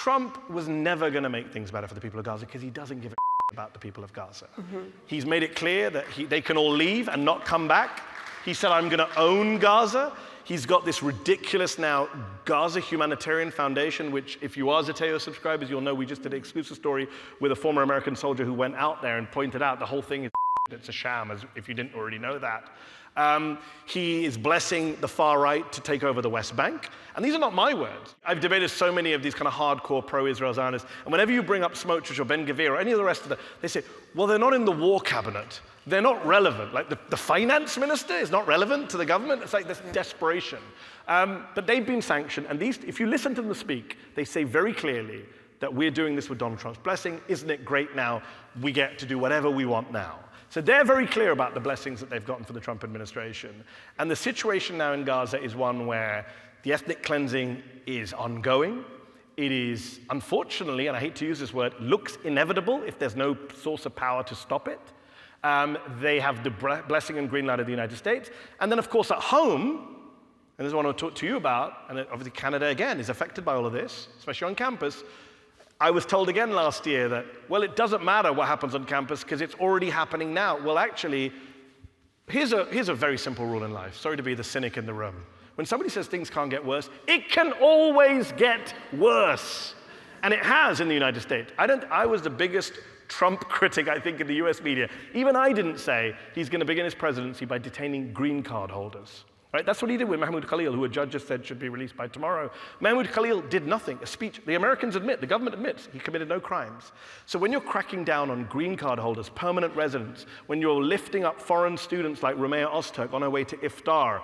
Trump was never going to make things better for the people of Gaza because he doesn't give a about the people of Gaza. He's made it clear that they can all leave and not come back. He said, I'm going to own Gaza. He's got this ridiculous now Gaza Humanitarian Foundation, which if you are Zeteo subscribers, you'll know we just did an exclusive story with a former American soldier who went out there and pointed out the whole thing is it's a sham, as if you didn't already know that. He is blessing the far right to take over the West Bank. And these are not my words. I've debated so many of these kind of hardcore pro-Israel Zionists. And whenever you bring up Smotrich or Ben-Gvir or any of the rest of them, they say, well, they're not in the war cabinet. They're not relevant. Like the finance minister is not relevant to the government. It's like this desperation. But they've been sanctioned. And these, if you listen to them speak, they say very clearly that we're doing this with Donald Trump's blessing. Isn't it great now? We get to do whatever we want now. So they're very clear about the blessings that they've gotten for the Trump administration. And the situation now in Gaza is one where the ethnic cleansing is ongoing. It is, unfortunately, and I hate to use this word, looks inevitable if there's no source of power to stop it. They have the blessing and green light of the United States. And then, of course, at home, and this is what I want to talk to you about, and obviously Canada, again, is affected by all of this, especially on campus. I was told again last year that, well, it doesn't matter what happens on campus because it's already happening now. Well, actually, here's a very simple rule in life. Sorry to be the cynic in the room. When somebody says things can't get worse, it can always get worse. And it has in the United States. I was the biggest Trump critic, I think, in the US media. Even I didn't say he's going to begin his presidency by detaining green card holders. Right? That's what he did with Mahmoud Khalil, who a judge just said should be released by tomorrow. Mahmoud Khalil did nothing, a speech. The Americans admit, the government admits, he committed no crimes. So when you're cracking down on green card holders, permanent residents, when you're lifting up foreign students like Rumea Ozturk on her way to iftar,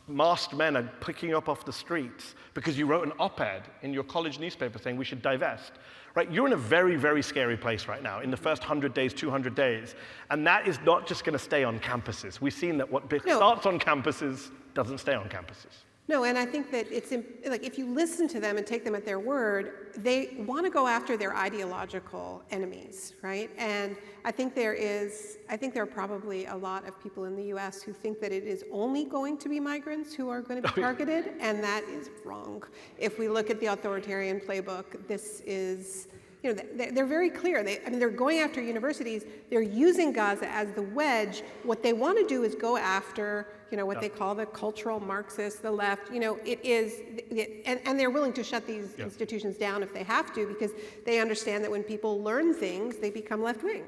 masked men are picking you up off the streets because you wrote an op-ed in your college newspaper saying we should divest. Right? You're in a very, very scary place right now in the first 100 days, 200 days. And that is not just going to stay on campuses. We've seen that what starts on campuses doesn't stay on campuses. No, and I think that it's, like, if you listen to them and take them at their word, they want to go after their ideological enemies, right? And I think there are probably a lot of people in the US who think that it is only going to be migrants who are going to be targeted, and that is wrong. If we look at the authoritarian playbook, this is, you know, they're very clear. They're going after universities. They're using Gaza as the wedge. What they want to do is go after, you know, what they call the cultural Marxists, the left. You know, it is, and they're willing to shut these institutions down if they have to, because they understand that when people learn things, they become left-wing.